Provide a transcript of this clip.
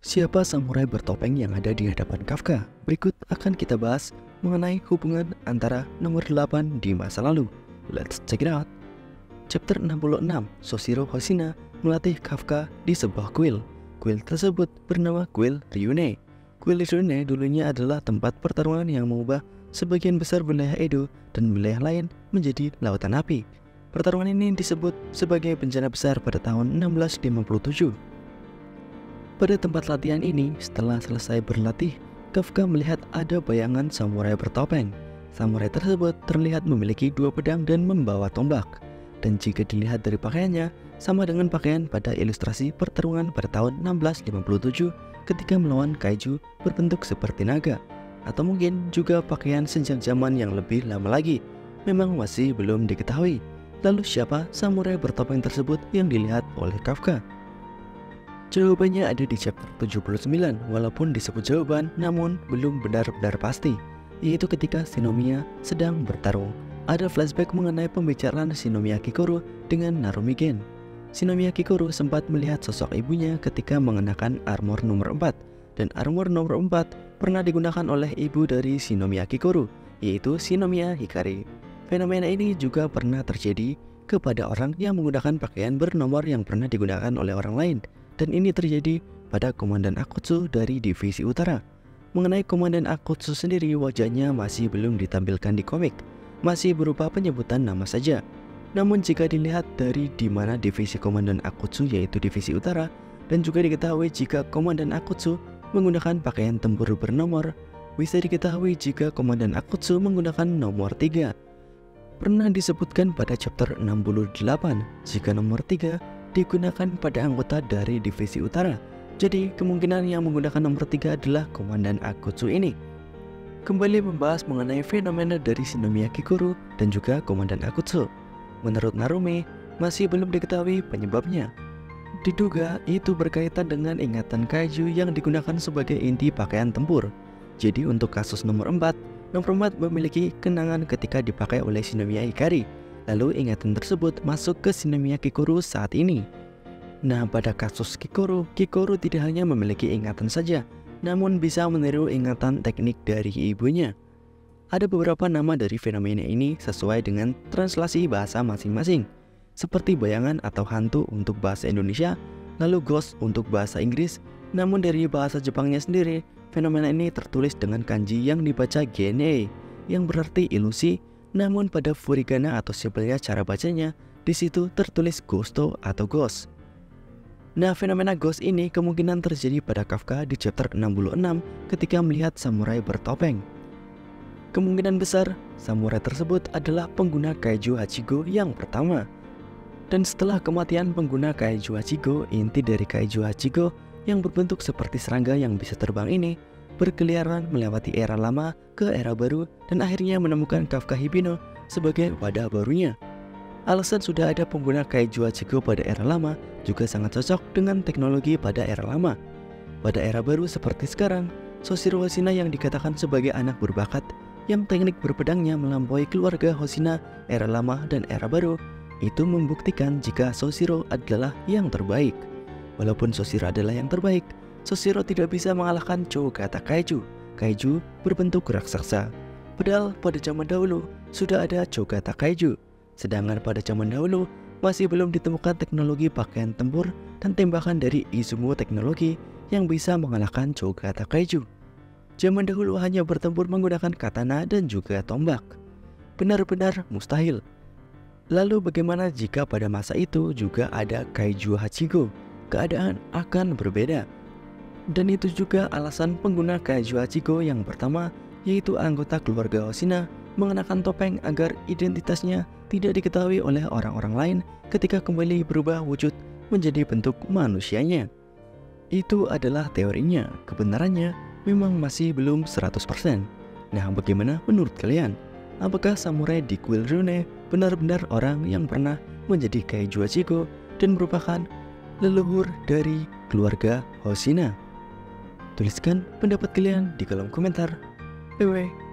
Siapa samurai bertopeng yang ada di hadapan Kafka? Berikut akan kita bahas mengenai hubungan antara nomor 8 di masa lalu. Let's check it out. Chapter 66, Soshiro Hoshina melatih Kafka di sebuah kuil. Kuil tersebut bernama Kuil Ryune. Kuil Ryune dulunya adalah tempat pertarungan yang mengubah sebagian besar wilayah Edo dan wilayah lain menjadi lautan api. Pertarungan ini disebut sebagai bencana besar pada tahun 1657. Pada tempat latihan ini, setelah selesai berlatih, Kafka melihat ada bayangan samurai bertopeng. Samurai tersebut terlihat memiliki dua pedang dan membawa tombak. Dan jika dilihat dari pakaiannya, sama dengan pakaian pada ilustrasi pertarungan pada tahun 1657 ketika melawan kaiju berbentuk seperti naga. Atau mungkin juga pakaian sejak zaman yang lebih lama lagi. Memang masih belum diketahui. Lalu siapa samurai bertopeng tersebut yang dilihat oleh Kafka? Jawabannya ada di chapter 79, walaupun disebut jawaban namun belum benar-benar pasti, yaitu ketika Shinomiya sedang bertarung. Ada flashback mengenai pembicaraan Shinomiya Kikoru dengan Narumi Gen. Shinomiya Kikoru sempat melihat sosok ibunya ketika mengenakan armor nomor 4, dan armor nomor 4 pernah digunakan oleh ibu dari Shinomiya Kikoru, yaitu Shinomiya Hikari. Fenomena ini juga pernah terjadi kepada orang yang menggunakan pakaian bernomor yang pernah digunakan oleh orang lain. Dan ini terjadi pada Komandan Akutsu dari Divisi Utara. Mengenai Komandan Akutsu sendiri, wajahnya masih belum ditampilkan di komik, masih berupa penyebutan nama saja. Namun jika dilihat dari di mana divisi Komandan Akutsu yaitu Divisi Utara, dan juga diketahui jika Komandan Akutsu menggunakan pakaian tempur bernomor, bisa diketahui jika Komandan Akutsu menggunakan nomor 3. Pernah disebutkan pada chapter 68 jika nomor 3 digunakan pada anggota dari Divisi Utara. Jadi kemungkinan yang menggunakan nomor 3 adalah Komandan Akutsu ini. Kembali membahas mengenai fenomena dari Shinomiya Kikoru dan juga Komandan Akutsu. Menurut Narumi, masih belum diketahui penyebabnya. Diduga itu berkaitan dengan ingatan kaiju yang digunakan sebagai inti pakaian tempur. Jadi untuk kasus nomor 4 memiliki kenangan ketika dipakai oleh Shinomiya Hikari. Lalu ingatan tersebut masuk ke Shinomiya Kikoru saat ini. Nah, pada kasus Kikoru tidak hanya memiliki ingatan saja, namun bisa meniru ingatan teknik dari ibunya. Ada beberapa nama dari fenomena ini sesuai dengan translasi bahasa masing-masing, seperti bayangan atau hantu untuk bahasa Indonesia, lalu ghost untuk bahasa Inggris. Namun dari bahasa Jepangnya sendiri, fenomena ini tertulis dengan kanji yang dibaca gene, yang berarti ilusi. Namun pada furigana atau simpelnya cara bacanya, di situ tertulis ghosto atau ghost. Nah, fenomena ghost ini kemungkinan terjadi pada Kafka di chapter 66 ketika melihat samurai bertopeng. Kemungkinan besar, samurai tersebut adalah pengguna kaiju Hachigo yang pertama. Dan setelah kematian pengguna kaiju Hachigo, inti dari kaiju Hachigo yang berbentuk seperti serangga yang bisa terbang ini berkeliaran melewati era lama ke era baru dan akhirnya menemukan Kafka Hibino sebagai wadah barunya. Alasan sudah ada pengguna kaiju Hachigo pada era lama juga sangat cocok dengan teknologi pada era lama. Pada era baru seperti sekarang, Soshiro Hoshina yang dikatakan sebagai anak berbakat yang teknik berpedangnya melampaui keluarga Hoshina era lama dan era baru, itu membuktikan jika Soshiro adalah yang terbaik. Walaupun Soshiro adalah yang terbaik, Soshiro tidak bisa mengalahkan Chougata Kaiju, kaiju berbentuk raksasa. Padahal pada zaman dahulu sudah ada Chougata Kaiju. Sedangkan pada zaman dahulu masih belum ditemukan teknologi pakaian tempur dan tembakan dari Izumo teknologi yang bisa mengalahkan Chougata Kaiju. Zaman dahulu hanya bertempur menggunakan katana dan juga tombak. Benar-benar mustahil. Lalu bagaimana jika pada masa itu juga ada kaiju Hachigo? Keadaan akan berbeda. Dan itu juga alasan pengguna kaiju Hachigo yang pertama, yaitu anggota keluarga Hoshina, mengenakan topeng agar identitasnya tidak diketahui oleh orang-orang lain ketika kembali berubah wujud menjadi bentuk manusianya. Itu adalah teorinya, kebenarannya memang masih belum 100%. Nah, bagaimana menurut kalian? Apakah samurai di Kuil Ryune benar-benar orang yang pernah menjadi kaiju Hachigo dan merupakan leluhur dari keluarga Hoshina? Tuliskan pendapat kalian di kolom komentar. Bye-bye.